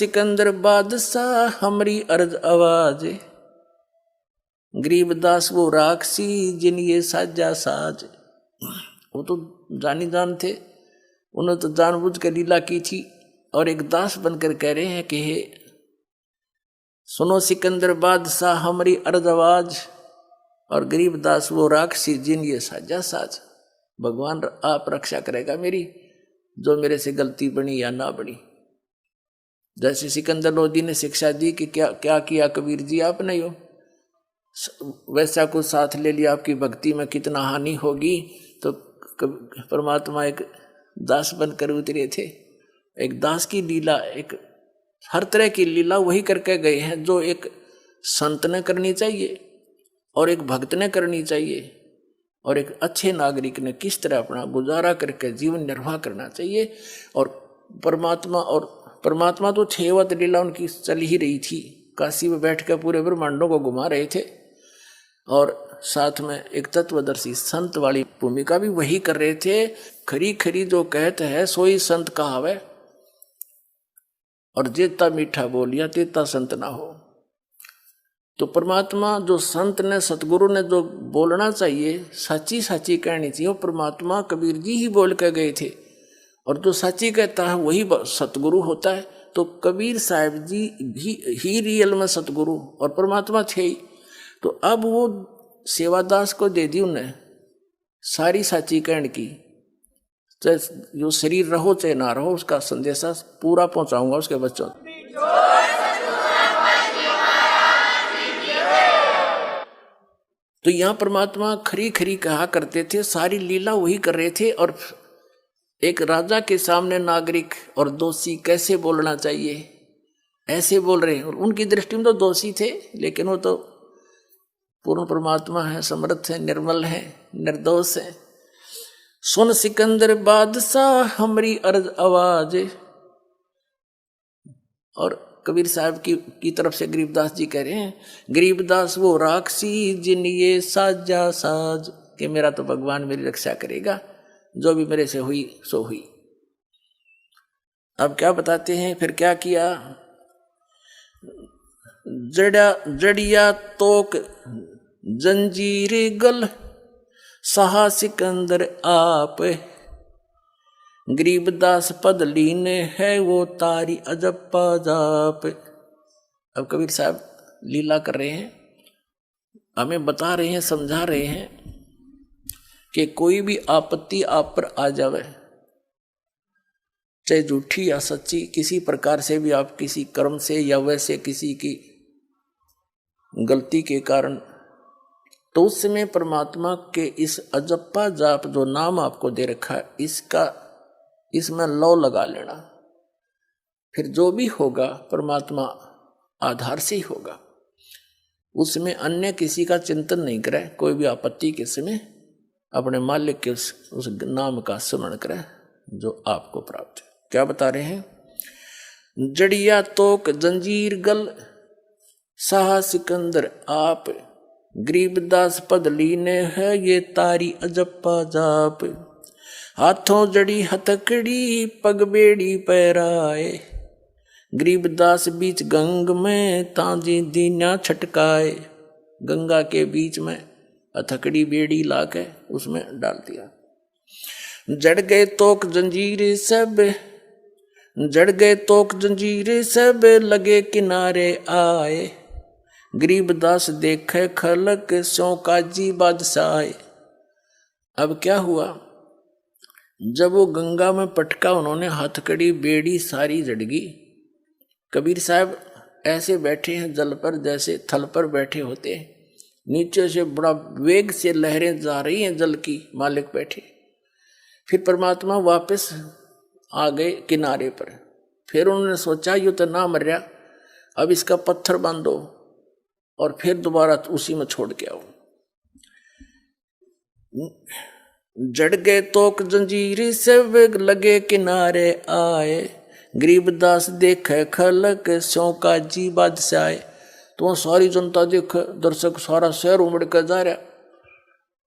सिकंदर बादशाह हमरी अर्ज आवाज, गरीबदास वो राक्षसी जिन ये साजा साज। वो तो जानी जान थे, उन्होंने तो जानबूझ कर लीला की थी और एक दास बनकर कह रहे हैं कि हे सुनो सिकंदर बादशाह हमारी अर्ज आवाज, और गरीबदास वो राक्षसी जिन ये साजा साज। भगवान आप रक्षा करेगा मेरी, जो मेरे से गलती बनी या ना बनी। जैसे सिकंदर लोधी ने शिक्षा दी कि क्या क्या किया कबीर जी आपने, यो वैसा कुछ साथ ले लिया, आपकी भक्ति में कितना हानि होगी। तो परमात्मा एक दास बनकर उतरे थे। एक दास की लीला, एक हर तरह की लीला वही करके गए हैं जो एक संत ने करनी चाहिए और एक भक्त ने करनी चाहिए और एक अच्छे नागरिक ने किस तरह अपना गुजारा करके जीवन निर्वाह करना चाहिए। और परमात्मा तो 6 अवतार लीला उनकी चल ही रही थी, काशी में बैठ कर पूरे ब्रह्मांडों को घुमा रहे थे, और साथ में एक तत्वदर्शी संत वाली भूमिका भी वही कर रहे थे। खरी खरी जो कहते हैं सोई संत कहावे, और जेता मीठा बोलिया तेता संत ना हो। तो परमात्मा जो संत ने सतगुरु ने जो बोलना चाहिए, सच्ची सच्ची कहनी चाहिए, वो परमात्मा कबीर जी ही बोल के गए थे। और जो सच्ची कहता है वही सतगुरु होता है। तो कबीर साहब जी भी ही रियल में सतगुरु और परमात्मा थे ही। तो अब वो सेवादास को दे दी उन्हें सारी सच्ची कहने की, चाहे जो शरीर रहो चाहे ना रहो, उसका संदेशा पूरा पहुंचाऊंगा उसके बच्चों। तो यहाँ परमात्मा खरी खरी कहा करते थे, सारी लीला वही कर रहे थे। और एक राजा के सामने नागरिक और दोषी कैसे बोलना चाहिए, ऐसे बोल रहे हैं। और उनकी दृष्टि में तो दोषी थे, लेकिन वो तो पूर्ण परमात्मा है, समर्थ है, निर्मल है, निर्दोष है। सुन सिकंदर बादशाह हमारी अर्ज आवाज। और कबीर साहब की तरफ से गरीबदास जी कह रहे हैं, गरीबदास वो राक्षसी जिन ये साजा साज, कि मेरा तो भगवान मेरी रक्षा करेगा, जो भी मेरे से हुई सो हुई। अब क्या बताते हैं, फिर क्या किया। जड़िया तोक जंजीर गल सहा सिकंदर आप, गरीबदास पद लीने है वो तारी अजप्पा जाप। अब कबीर साहब लीला कर रहे हैं, हमें बता रहे हैं, समझा रहे हैं कि कोई भी आपत्ति आप पर आ जावे, चाहे झूठी या सच्ची, किसी प्रकार से भी आप किसी कर्म से या वैसे किसी की गलती के कारण, तो उस समय परमात्मा के इस अजप्पा जाप जो नाम आपको दे रखा है, इसमें लौ लगा लेना। फिर जो भी होगा परमात्मा आधार से ही होगा, उसमें अन्य किसी का चिंतन नहीं करे। कोई भी आपत्ति के समय अपने मालिक के उस नाम का स्मरण करे जो आपको प्राप्त है। क्या बता रहे हैं, जड़िया तोक जंजीर गल साहा सिकंदर आप, गरीबदास पद लीने है ये तारी अजप्पा जाप। हाथों जड़ी हथकड़ी पग बेड़ी पैराए, गरीबदास बीच गंग में तांजी दीना छटकाए। गंगा के बीच में हथकड़ी बेड़ी लाके उसमें डाल दिया। जड़ गए तोक जंजीर सब, जड़ गए तोक जंजीर सब, लगे किनारे आए। गरीबदास देखे खलक सो काजी बादशाह। अब क्या हुआ, जब वो गंगा में पटका, उन्होंने हथकड़ी बेड़ी सारी जड़गी। कबीर साहब ऐसे बैठे हैं जल पर जैसे थल पर बैठे होते हैं, नीचे से बड़ा वेग से लहरें जा रही हैं जल की, मालिक बैठे। फिर परमात्मा वापस आ गए किनारे पर। फिर उन्होंने सोचा यूँ तो ना मर रहा, अब इसका पत्थर बांधो और फिर दोबारा उसी में छोड़ के आओ। जड़ गए तोक जंजीरी से लगे किनारे आए, गरीबदास देखे खलक सो काजी बादशाह। तो सारी जनता देखे, दर्शक सारा शहर उमड़ कर जा रहा,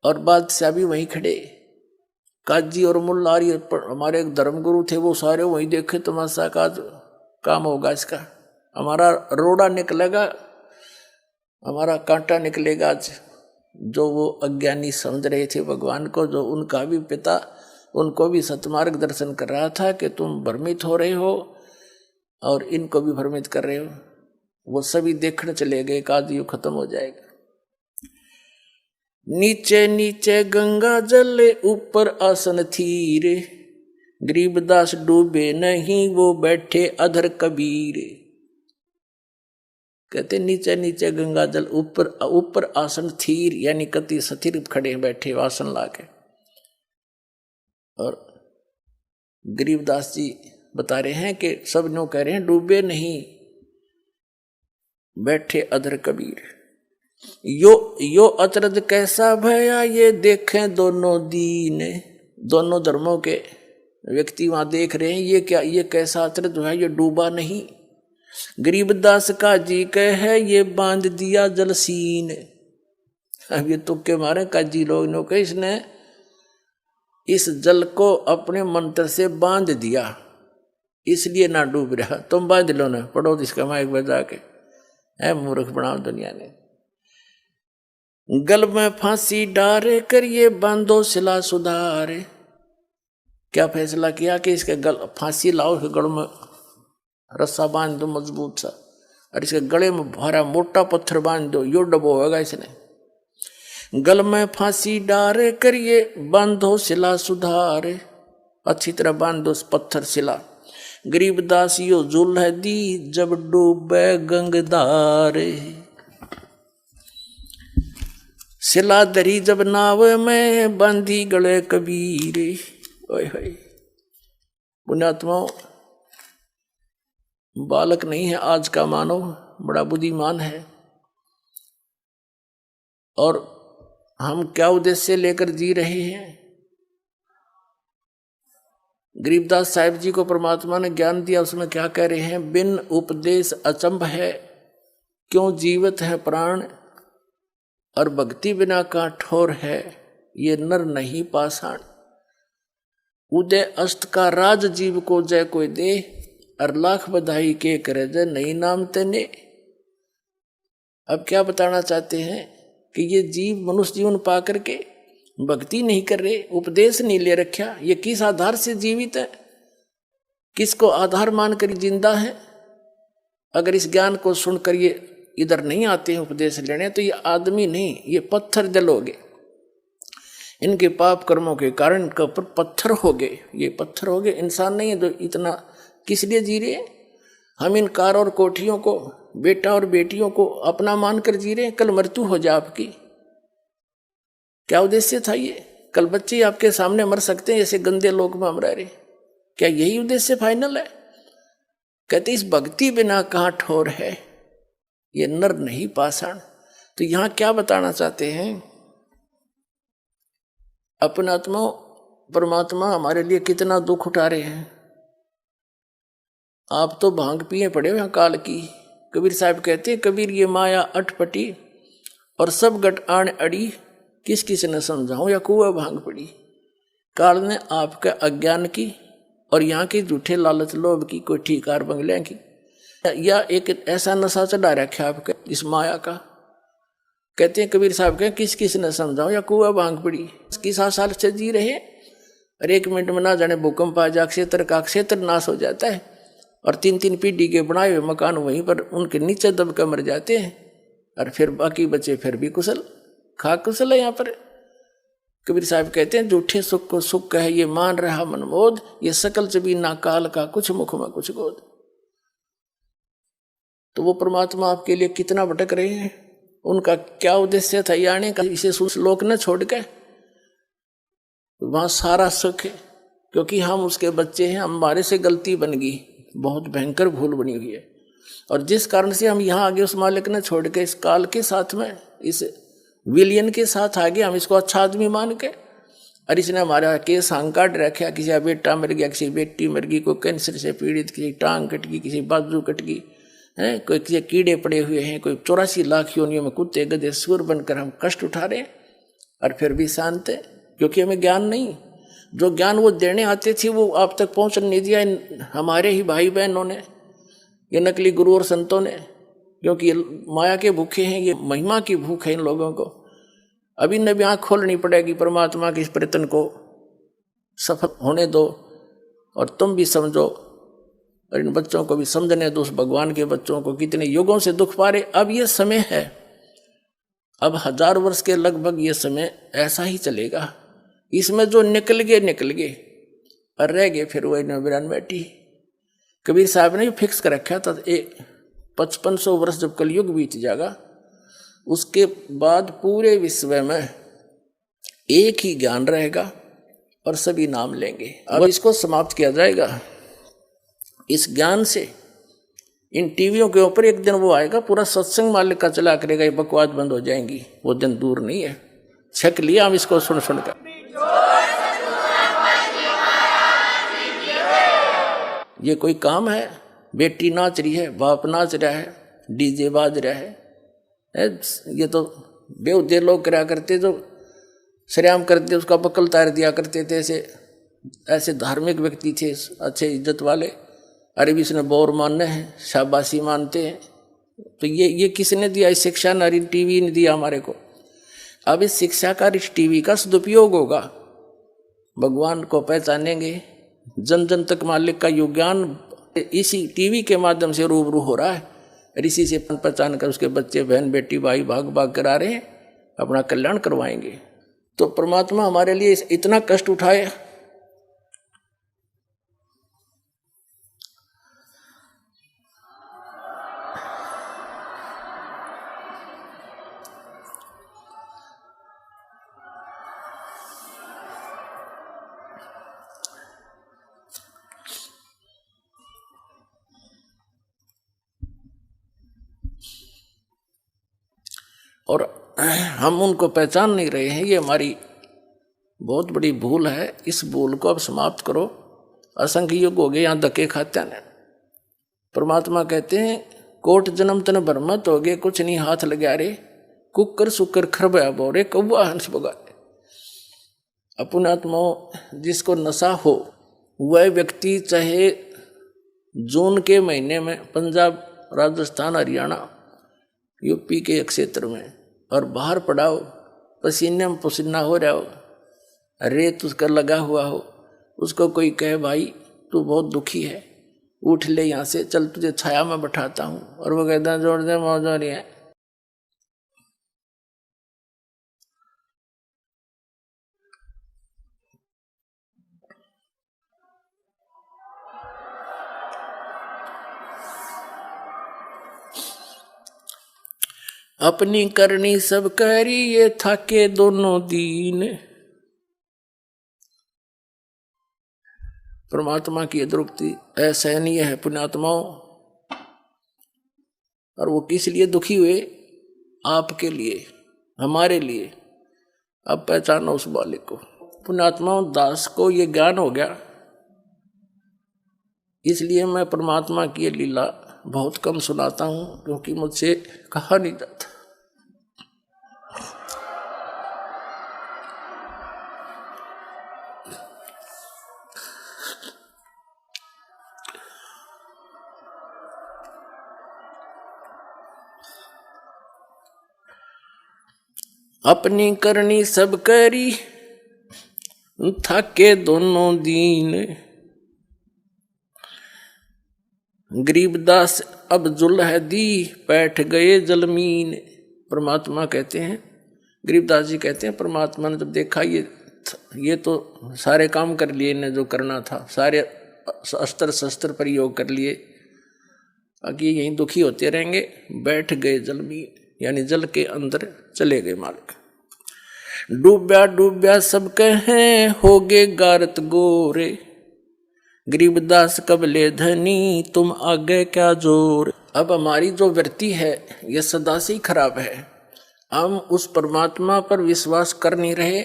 और बादशाह भी वहीं खड़े। काजी और मुल्लारी हमारे एक धर्मगुरु थे, वो सारे वहीं देखे तमाशा का काम होगा इसका, हमारा रोड़ा निकलेगा, हमारा कांटा निकलेगा। आज जो वो अज्ञानी समझ रहे थे भगवान को, जो उनका भी पिता उनको भी सतमार्ग दर्शन कर रहा था कि तुम भ्रमित हो रहे हो और इनको भी भ्रमित कर रहे हो, वो सभी देखने चले गए। एक आध युग खत्म हो जाएगा। नीचे नीचे गंगा जल ऊपर आसन थीर, गरीबदास डूबे नहीं वो बैठे अधर कबीर। कहते नीचे नीचे गंगा जल ऊपर ऊपर आसन थीर, यानी कति स्थिर खड़े बैठे आसन लाके। और गरीबदास जी बता रहे हैं कि सब नो कह रहे हैं डूबे नहीं बैठे अधर कबीर। यो अचरज कैसा भया ये देखें दोनों दीन। दोनों धर्मों के व्यक्ति वहां देख रहे हैं, ये क्या, ये कैसा अचरज है, ये डूबा नहीं। गरीबदास का जी कह है ये बांध दिया जलसीन। अब ये तुक्के मारे काजी लोग ने कहा इसने इस जल को अपने मंत्र से बांध दिया, इसलिए ना डूब रहा। तुम बांध लो ना, पढ़ो इसका माइक बजा के, है मूर्ख बनाओ दुनिया ने। गल में फांसी डारे करिए बांधो सिला सुधारे। क्या फैसला किया कि इसके गल फांसी लाओ, इसके गल में रस्सा बांध दो मजबूत सा, और इसके गले में भारा मोटा पत्थर बांध दो, यो डबो होगा इसने। गल में फांसी डारे करिए बांधो सिला सुधारे, अच्छी तरह बांधो पत्थर सिला। गरीबदास यो जुल है दी जब डूबे गंगदारे। सिला दरी जब नाव में बांधी गले कबीरे। ओए होए, पुण्यात्मा बालक नहीं है आज का मानव, बड़ा बुद्धिमान है। और हम क्या उद्देश्य लेकर जी रहे हैं? गरीबदास साहिब जी को परमात्मा ने ज्ञान दिया, उसमें क्या कह रहे हैं? बिन उपदेश अचंभ है क्यों जीवित है प्राण, और भक्ति बिना का ठोर है ये नर नहीं पाषाण। उदय अस्त का राज जीव को जय कोई दे, और लाख बधाई के करे जय नहीं नाम तेने। अब क्या बताना चाहते हैं कि ये जीव मनुष्य जीवन पा करके भक्ति नहीं कर रहे, उपदेश नहीं ले रखा, ये किस आधार से जीवित है, किसको आधार मानकर जिंदा है? अगर इस ज्ञान को सुनकर ये इधर नहीं आते हैं उपदेश लेने, तो ये आदमी नहीं, ये पत्थर जलोगे। इनके पाप कर्मों के कारण इनके ऊपर पत्थर हो गए, ये पत्थर हो गए, इंसान नहीं है जो इतना किस लिए जी रहे हैं? हम इन कार और कोठियों को, बेटा और बेटियों को अपना मानकर जी रहे हैं। कल मृत्यु हो जाए आपकी, क्या उद्देश्य था ये? कल बच्चे आपके सामने मर सकते हैं, ऐसे गंदे लोग में हम रह रहे, क्या यही उद्देश्य फाइनल है? कहते इस भक्ति बिना कहाँ ठोर है, ये नर नहीं पाषाण। तो यहां क्या बताना चाहते हैं? अपनात्मा परमात्मा हमारे लिए कितना दुख उठा रहे हैं। आप तो भांग पिए पड़े हो काल की। कबीर साहब कहते हैं, कबीर ये माया अटपटी और सब गट आण अड़ी, किस किस ने समझाऊं या कुआ भांग पड़ी। काल ने आपके अज्ञान की और यहाँ की झूठे लालच लोभ की, कोई ठीकार बंगले की, या एक ऐसा नशा चढ़ा रखा आपके इस माया का। कहते हैं कबीर साहब के किस किस ने समझाओ या कुआ भांग पड़ी। किस साल से जी रहे, और 1 मिनट में ना जाने भूकंप आ जा, क्षेत्र का क्षेत्र नाश हो जाता है, और 3-3 पीढ़ी के बनाए हुए मकान वहीं पर उनके नीचे दब कर मर जाते हैं, और फिर बाकी बचे फिर भी कुशल खा कुशल है। यहाँ पर कबीर साहब कहते हैं झूठे सुख को सुख कहे ये मान रहा मनमोद, ये सकल चबी ना काल का कुछ मुख में कुछ गोद। तो वो परमात्मा आपके लिए कितना भटक रहे हैं, उनका क्या उद्देश्य था आने का? इसे श्लोक न छोड़ के वहां सारा सुख है, क्योंकि हम उसके बच्चे हैं, हमारे से गलती बन गई, बहुत भयंकर भूल बनी हुई है, और जिस कारण से हम यहाँ आगे उस मालिक ने छोड़ के इस काल के साथ में, इस विलियन के साथ आगे हम इसको अच्छा आदमी मान के, और इसने हमारा केस हांग काट रखा, किसी का बेटा मर गया, किसी बेटी मर गई, कोई कैंसर से पीड़ित, किसी टांग कट गई, किसी बाजू कट गई है, कोई किसी कीड़े पड़े हुए हैं, कोई 84 लाख योनियों में कुत्ते गधे सुअर बनकर हम कष्ट उठा रहे हैं, और फिर भी शांत है, क्योंकि हमें ज्ञान नहीं। जो ज्ञान वो देने आते थे वो आप तक पहुँच नहीं दिया हमारे ही भाई बहनों ने, ये नकली गुरु और संतों ने, क्योंकि ये माया के भूखे हैं, ये महिमा की भूख है इन लोगों को। अभी न भी आँख खोलनी पड़ेगी, परमात्मा के इस प्रयत्न को सफल होने दो और तुम भी समझो और इन बच्चों को भी समझने दो, उस भगवान के बच्चों को कितने युगों से दुख पा रहे। अब ये समय है, अब 1000 वर्ष के लगभग ये समय ऐसा ही चलेगा। इसमें जो निकल गए और रह गए फिर वही नौबिरान बैठी। कबीर साहब ने भी फिक्स कर रखा था, 5500 वर्ष जब कलयुग बीत जाएगा उसके बाद पूरे विश्व में एक ही ज्ञान रहेगा और सभी नाम लेंगे। अब इसको समाप्त किया जाएगा। इस ज्ञान से इन टीवियों के ऊपर एक दिन वो आएगा, पूरा सत्संग मालिक का चला करेगा, ये बकवास बंद हो जाएंगी। वो दिन दूर नहीं है, छक लिया हम इसको सुन कर। ये कोई काम है? बेटी नाच रही है, बाप नाच रहा है, डीजे बाज रहा है। ये तो बेहुदे लोग करा करते, जो श्रेयाम करते उसका बकल तार दिया करते थे। ऐसे धार्मिक व्यक्ति थे, अच्छे इज्जत वाले। अरे भी इसने बोर मानने हैं, शाबाशी मानते हैं। तो ये किसने दिया? इस शिक्षा नारी टीवी ने दिया हमारे को। अब इस शिक्षा का, इस टीवी का सदुपयोग होगा, भगवान को पहचानेंगे, जन जन तक मालिक का यो ज्ञान इसी टीवी के माध्यम से रूबरू हो रहा है। और इसी से पहचान कर उसके बच्चे, बहन, बेटी, भाई भाग भाग कर आ रहे हैं, अपना कल्याण करवाएंगे। तो परमात्मा हमारे लिए इतना कष्ट उठाए। और हम उनको पहचान नहीं रहे हैं, ये हमारी बहुत बड़ी भूल है। इस भूल को अब समाप्त करो। असंख्य युग हो गए यहाँ धक्के खाते हैं। परमात्मा कहते हैं, कोट जन्म तन भरमत हो गए, कुछ नहीं हाथ लगा रे, कुकर सुकर खरबया बोरे, कौआ हंस बगारे। अपने आत्मा जिसको नशा हो, वह व्यक्ति चाहे जून के महीने में पंजाब, राजस्थान, हरियाणा, यूपी के एक क्षेत्र में और बाहर पड़ा हो, पसीने में पसीना हो रहा हो, रेत उसका लगा हुआ हो, उसको कोई कहे भाई तू बहुत दुखी है, उठ ले यहाँ से, चल तुझे छाया में बैठाता हूँ, और वो कहता है जोड़ दे मौज हो रही है। अपनी करनी सब करी, ये थाके दोनों दीन। परमात्मा की द्रुपति असहनीय है पुण्यात्माओं। और वो किस लिए दुखी हुए? आपके लिए, हमारे लिए। अब पहचानो उस बालिक को। पुण्यात्माओं, दास को ये ज्ञान हो गया, इसलिए मैं परमात्मा की लीला बहुत कम सुनाता हूं, क्योंकि मुझसे कहा नहीं जाता। अपनी करनी सब करी, थाके दोनों दीन। गरीबदास अब जुल है दी, बैठ गए जलमीन। परमात्मा कहते हैं, गरीबदास जी कहते हैं, परमात्मा ने जब देखा ये तो सारे काम कर लिए, इन्हें जो करना था, सारे अस्त्र शस्त्र प्रयोग कर लिए, आगे यहीं दुखी होते रहेंगे, बैठ गए जलमीन, यानी जल के अंदर चले गए मालिक। डूब्या डूब्या सब कहें, हो गए गारत गोरे। गरीबदास कबले धनी, तुम आगे क्या जोर। अब हमारी जो वृत्ति है ये सदा से ही खराब है। हम उस परमात्मा पर विश्वास कर नहीं रहे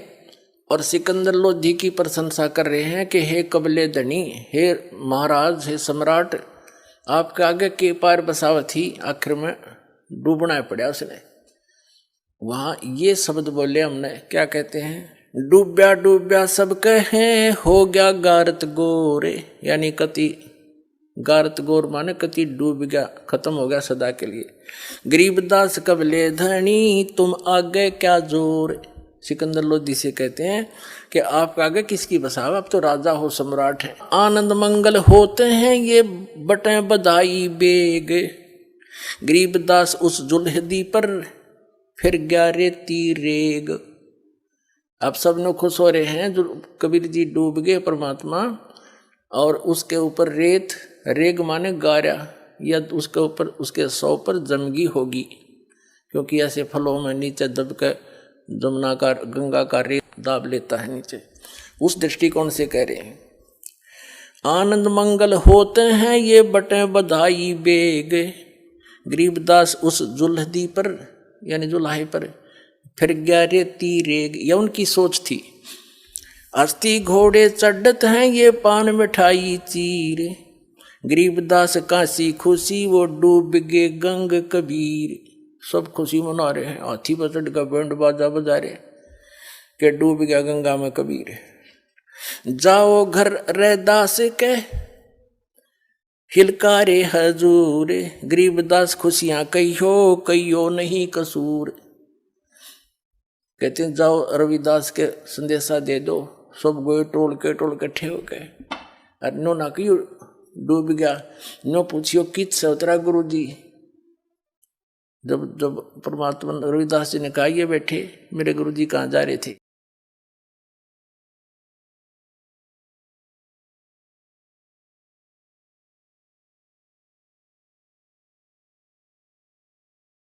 और सिकंदर लोधी की प्रशंसा कर रहे हैं कि हे कबले धनी, हे महाराज, हे सम्राट, आपके आगे के पार बसावत ही, आखिर में डूबना पड़ा उसने। वहां ये शब्द बोले हमने, क्या कहते हैं? डूब्या डूब्या सब कहें, हो गया गारत गोरे, यानी कति गारत गौर माने कति डूब गया, खत्म हो गया सदा के लिए। गरीबदास कबले धनी तुम आगे क्या जोर। सिकंदर लोधी से कहते हैं कि आप आगे किसकी बसाव, आप तो राजा हो, सम्राट है। आनंद मंगल होते हैं ये बटें बधाई बेग। गरीबदास उस जुल्हदी पर फिर ग्यारे तीरेग। अब सब लोग खुश हो रहे हैं, जो कबीर जी डूब गए परमात्मा, और उसके ऊपर रेत, रेग माने गारा, या उसके ऊपर उसके सौ पर जमगी होगी, क्योंकि ऐसे फलों में नीचे दब के जमुना का गंगा का रेत दाब लेता है नीचे। उस दृष्टिकोण से कह रहे हैं आनंद मंगल होते हैं ये बटे बधाई बेग। गरीबदास उस जुल्हदी पर यानी जुल्हाई पर फिर ग्यारे तीरेग, यह उनकी सोच थी। अस्थि घोड़े चढ़त हैं ये पान मिठाई चीर। गरीबदास काशी खुशी वो डूब गे गंग कबीर। सब खुशी मना रहे हैं, हाथी पर चढ़ का बैंड बाजा बजा रहे कि डूब गया गंगा में कबीर। जाओ घर रैदास के हिलकारे हजूर। गरीबदास खुशियां कहियो नहीं कसूर। कहते हैं जाओ रविदास के संदेशा दे दो। सब गए टोल के इकट्ठे हो गए। अरे नो ना क्यों डूब गया, नो पूछियो कित से उतरा गुरु जी। जब परमात्मा रविदास जी ने कहा ये बैठे मेरे गुरु जी कहाँ जा रहे थे,